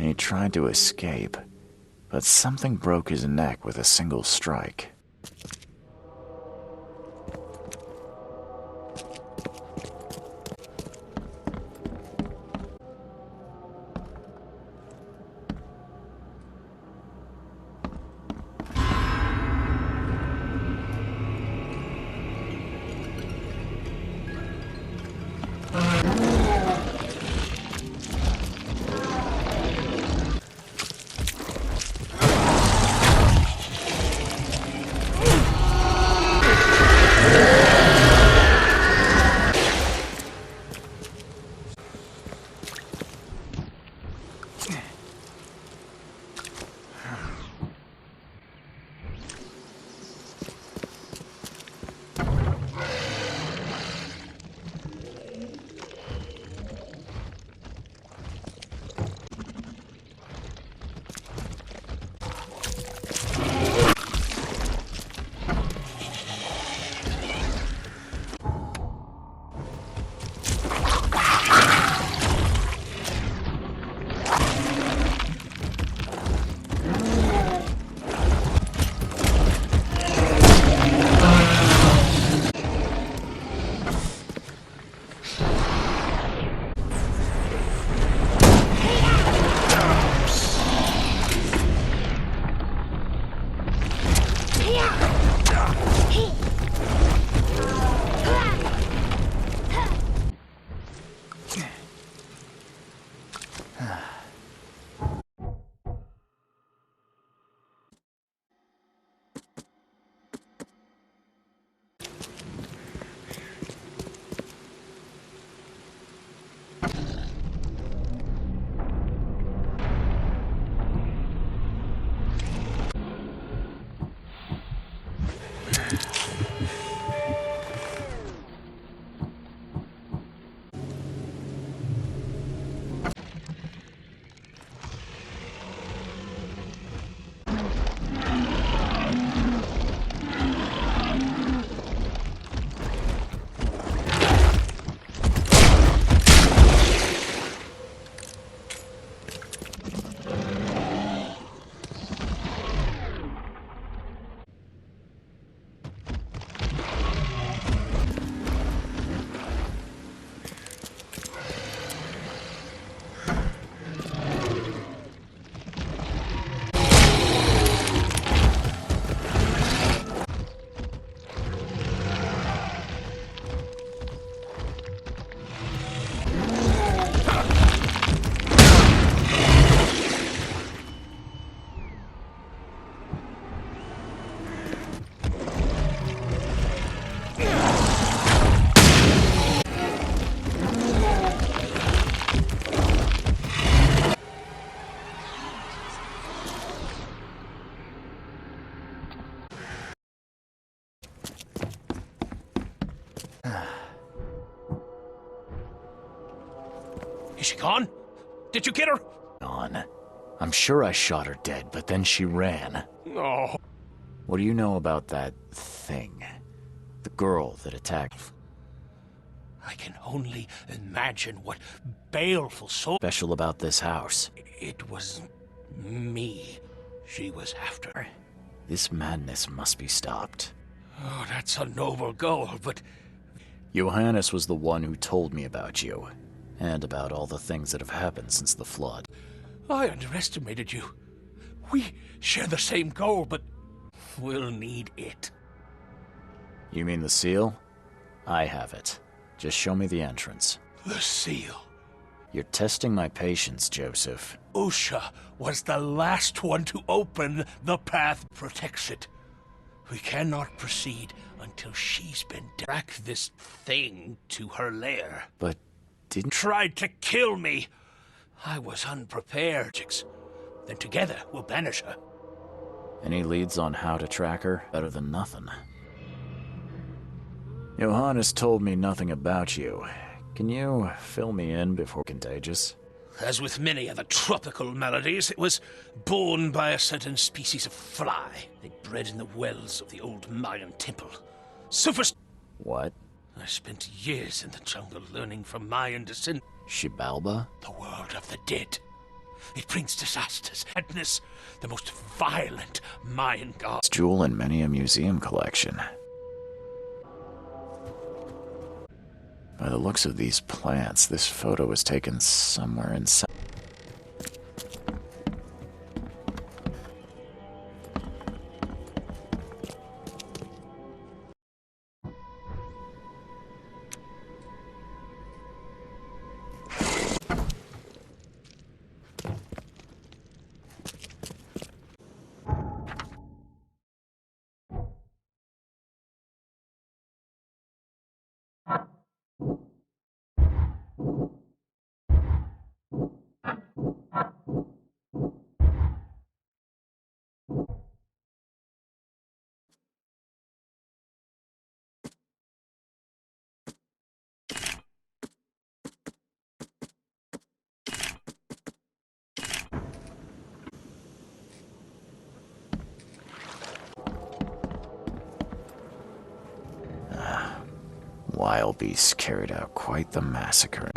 He tried to escape, but something broke his neck with a single strike. Is she gone? Did you get her? On. I'm sure I shot her dead, but then she ran. No. What do you know about that thing? The girl that attacked? I can only imagine what baleful soul... Special about this house. It was me she was after. This madness must be stopped. Oh, that's a noble goal, but... Johannes was the one who told me about you, and about all the things that have happened since the flood. I underestimated you. We share the same goal, but we'll need it. You mean the seal? I have it. Just show me the entrance. The seal? You're testing my patience, Joseph. Usha was the last one to open the path protects it. We cannot proceed until she's been track this thing to her lair. But didn't... Tried to kill me. I was unprepared. Then together we'll banish her. Any leads on how to track her? Better than nothing. Johannes told me nothing about you. Can you fill me in before contagious? As with many other tropical maladies, it was borne by a certain species of fly. They bred in the wells of the old Mayan temple. What? I spent years in the jungle learning from Mayan descent. Xibalba? The world of the dead. It brings disasters, madness, the most violent Mayan gods. Jewel in many a museum collection. By the looks of these plants, this photo was taken somewhere inside. Wild beasts carried out quite the massacre.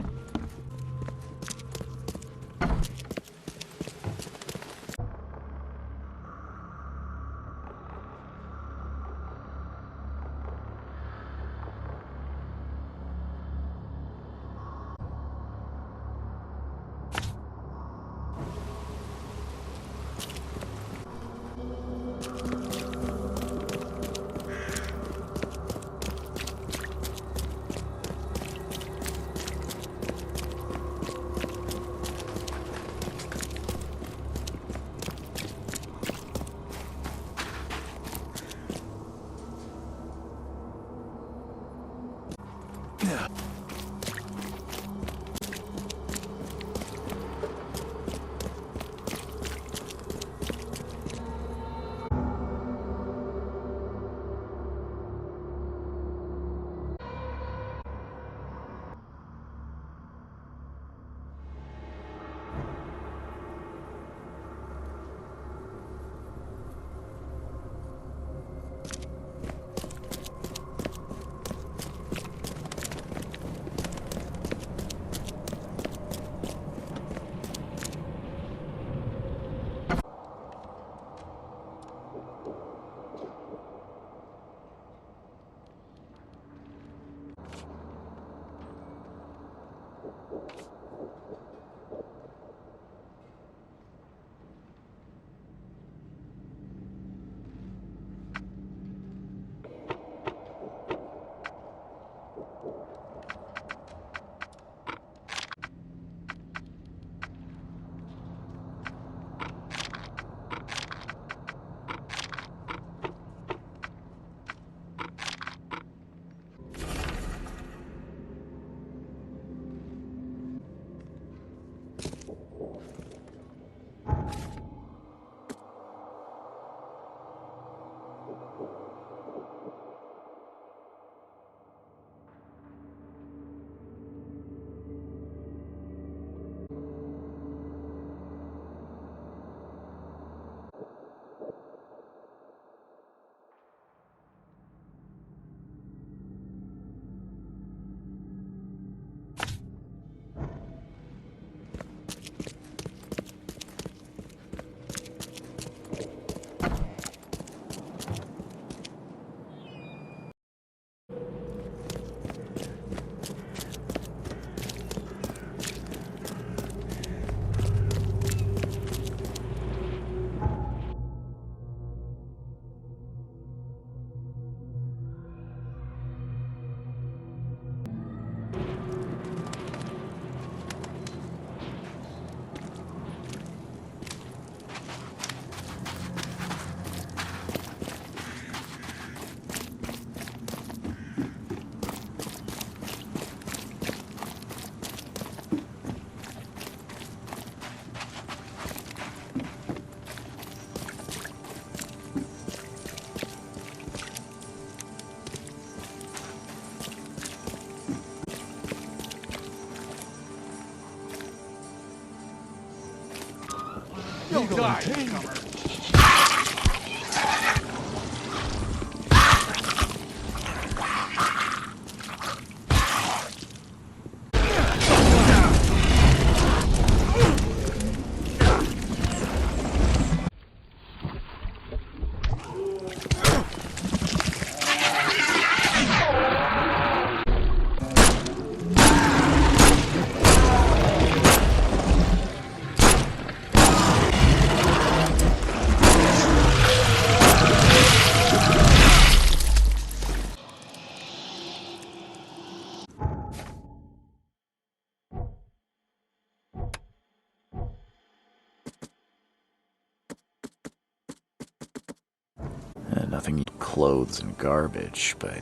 Nothing clothes and garbage, but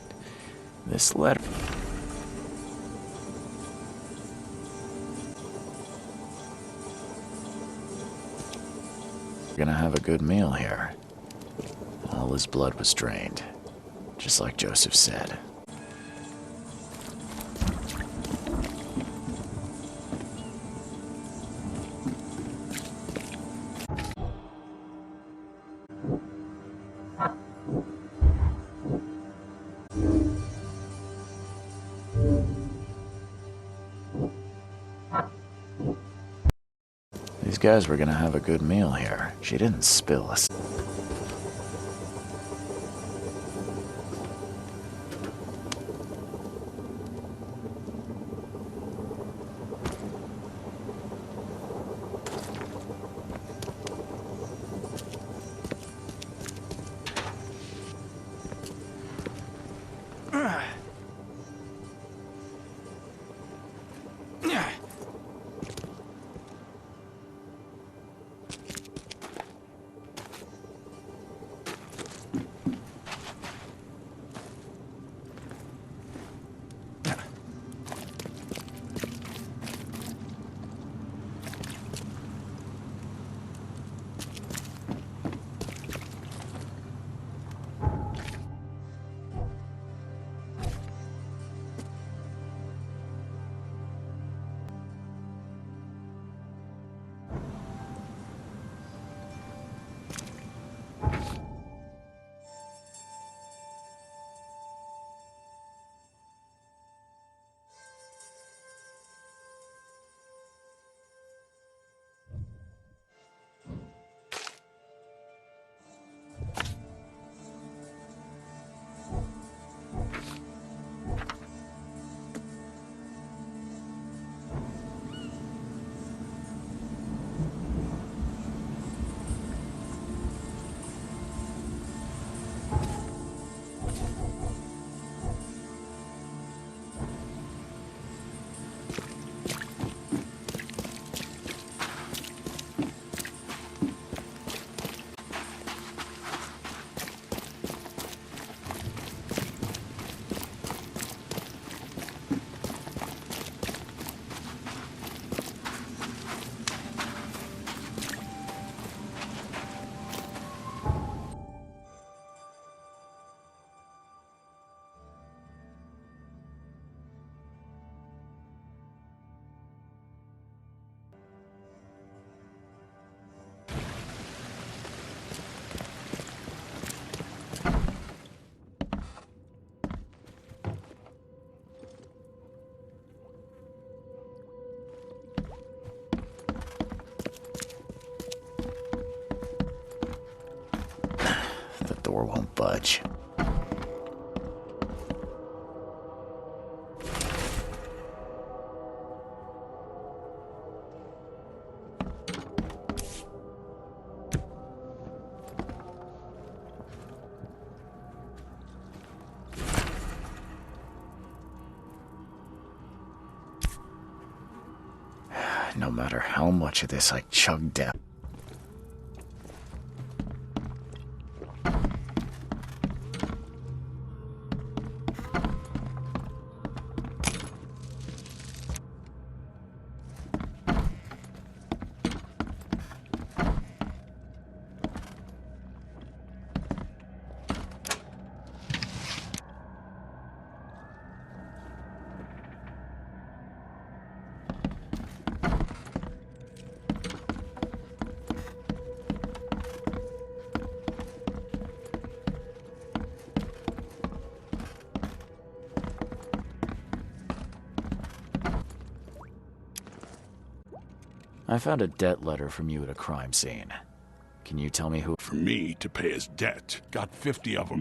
this letter... We're gonna have a good meal here. All his blood was drained, just like Joseph said. These guys were gonna have a good meal here. She didn't spill us. Door won't budge. No matter how much of this I chug down. I found a debt letter from you at a crime scene. Can you tell me who? For me to pay his debt. Got 50 of them.